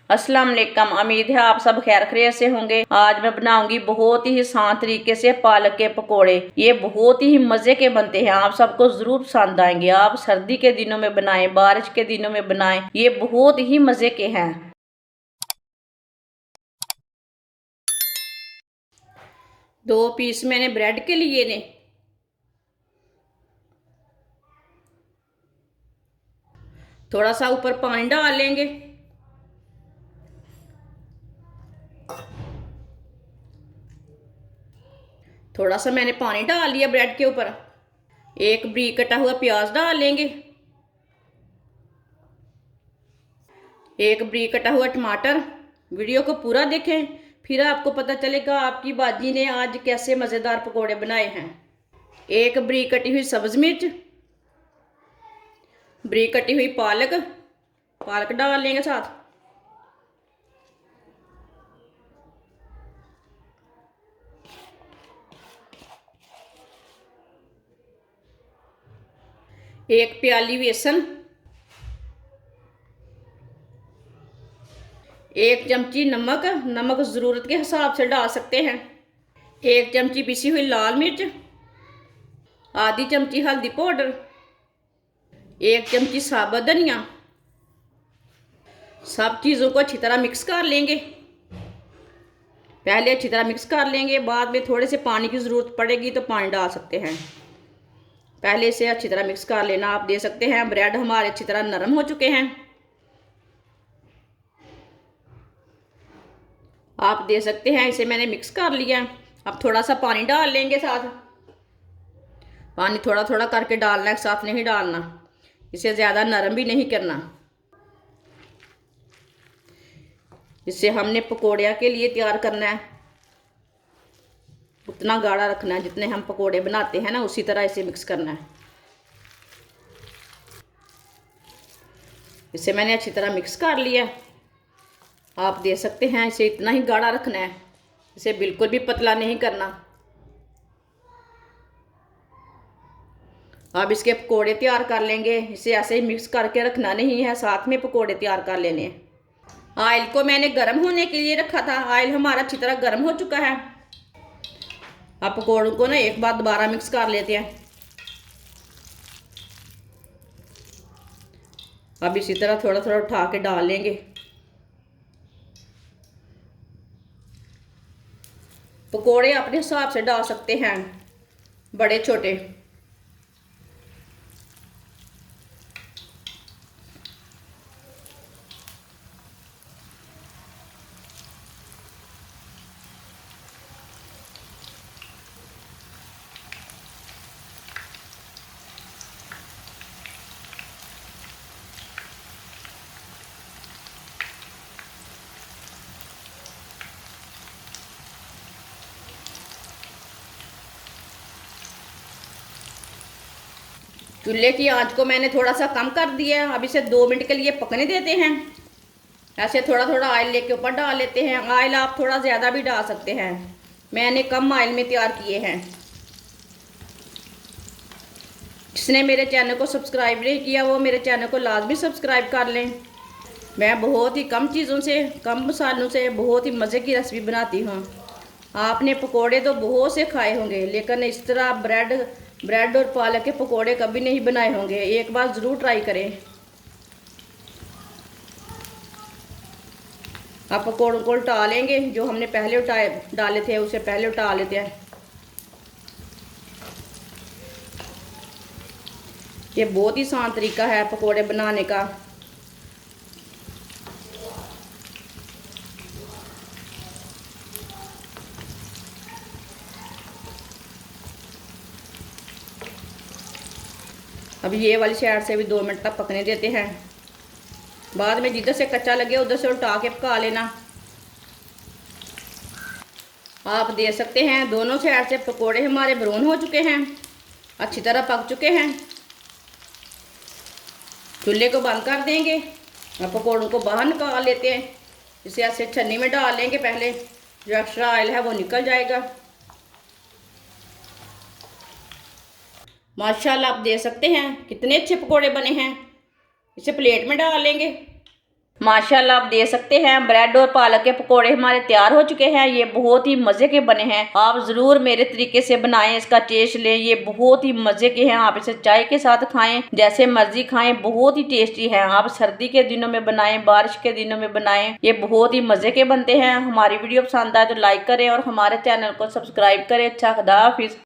अस्सलाम वालेकुम। उम्मीद है आप सब खैर खैरियत से होंगे। आज मैं बनाऊंगी बहुत ही आसान तरीके से पालक के पकोड़े। ये बहुत ही मजे के बनते हैं, आप सबको जरूर पसंद आएंगे। आप सर्दी के दिनों में बनाएं, बारिश के दिनों में बनाएं, ये बहुत ही मजे के हैं। 2 पीस मैंने ब्रेड के लिए ने, थोड़ा सा ऊपर पानी डाल लेंगे। थोड़ा सा मैंने पानी डाल लिया ब्रेड के ऊपर। एक बारीक कटा हुआ प्याज डाल लेंगे। एक बारीक कटा हुआ टमाटर। वीडियो को पूरा देखें, फिर आपको पता चलेगा आपकी बाजी ने आज कैसे मज़ेदार पकोड़े बनाए हैं। एक बारीक कटी हुई सब्ज मिर्च, बारीक कटी हुई पालक, पालक डाल लेंगे साथ। एक प्याली बेसन, एक चमची नमक, नमक ज़रूरत के हिसाब से डाल सकते हैं। एक चमची पिसी हुई लाल मिर्च, आधी चमची हल्दी पाउडर, एक चमची साबुत धनिया। सब चीज़ों को अच्छी तरह मिक्स कर लेंगे। पहले अच्छी तरह मिक्स कर लेंगे, बाद में थोड़े से पानी की ज़रूरत पड़ेगी तो पानी डाल सकते हैं। पहले से अच्छी तरह मिक्स कर लेना। आप दे सकते हैं ब्रेड हमारे अच्छी तरह नरम हो चुके हैं। आप दे सकते हैं इसे मैंने मिक्स कर लिया। अब थोड़ा सा पानी डाल लेंगे साथ। पानी थोड़ा थोड़ा करके डालना है, साथ नहीं डालना। इसे ज़्यादा नरम भी नहीं करना। इसे हमने पकोड़े के लिए तैयार करना है, उतना गाढ़ा रखना है जितने हम पकोड़े बनाते हैं ना, उसी तरह इसे मिक्स करना है। इसे मैंने अच्छी तरह मिक्स कर लिया। आप दे सकते हैं इसे इतना ही गाढ़ा रखना है, इसे बिल्कुल भी पतला नहीं करना। अब इसके पकोड़े तैयार कर लेंगे। इसे ऐसे ही मिक्स करके रखना नहीं है, साथ में पकोड़े तैयार कर लेने हैं। ऑयल को मैंने गर्म होने के लिए रखा था। ऑयल हमारा अच्छी तरह गर्म हो चुका है। अब पकोड़ों को ना एक बार दोबारा मिक्स कर लेते हैं। अब इसी तरह थोड़ा थोड़ा उठा के डाल लेंगे। पकोड़े अपने हिसाब से डाल सकते हैं, बड़े छोटे। चूल्हे की आंच को मैंने थोड़ा सा कम कर दिया है। अब इसे 2 मिनट के लिए पकने देते हैं। ऐसे थोड़ा थोड़ा ऑयल लेके ऊपर डाल लेते हैं। ऑयल आप थोड़ा ज़्यादा भी डाल सकते हैं, मैंने कम ऑयल में तैयार किए हैं। जिसने मेरे चैनल को सब्सक्राइब नहीं किया वो मेरे चैनल को लाजमी सब्सक्राइब कर लें। मैं बहुत ही कम चीज़ों से, कम मसालों से बहुत ही मज़े की रेसिपी बनाती हूँ। आपने पकोड़े तो बहुत से खाए होंगे, लेकिन इस तरह ब्रेड और पालक के पकोड़े कभी नहीं बनाए होंगे। एक बार ज़रूर ट्राई करें। अब पकोड़ों को उल्टा लेंगे। जो हमने पहले डाले थे उसे पहले उल्टा लेते हैं। ये बहुत ही आसान तरीका है पकोड़े बनाने का। अब ये वाली साइड से भी 2 मिनट तक पकने देते हैं। बाद में जिधर से कच्चा लगे उधर से उल्टा के पका लेना। आप दे सकते हैं दोनों साइड से पकोड़े हमारे ब्राउन हो चुके हैं, अच्छी तरह पक चुके हैं। चूल्हे को बंद कर देंगे। अब पकोड़ों को बाहर निकाल लेते हैं। इसे ऐसे छन्नी में डाल लेंगे, पहले जो एक्स्ट्रा ऑयल है वो निकल जाएगा। माशाल्लाह आप दे सकते हैं कितने अच्छे पकोड़े बने हैं। इसे प्लेट में डाल लेंगे। माशाल्लाह आप देख सकते हैं ब्रेड और पालक के पकोड़े हमारे तैयार हो चुके हैं। ये बहुत ही मज़े के बने हैं। आप ज़रूर मेरे तरीके से बनाएं, इसका टेस्ट लें। ये बहुत ही मज़े के हैं। आप इसे चाय के साथ खाएं, जैसे मर्जी खाएं, बहुत ही टेस्टी है। आप सर्दी के दिनों में बनाएं, बारिश के दिनों में बनाएं, ये बहुत ही मज़े के बनते हैं। हमारी वीडियो पसंद आए तो लाइक करें और हमारे चैनल को सब्सक्राइब करें। अच्छा, खुदा हाफिज़।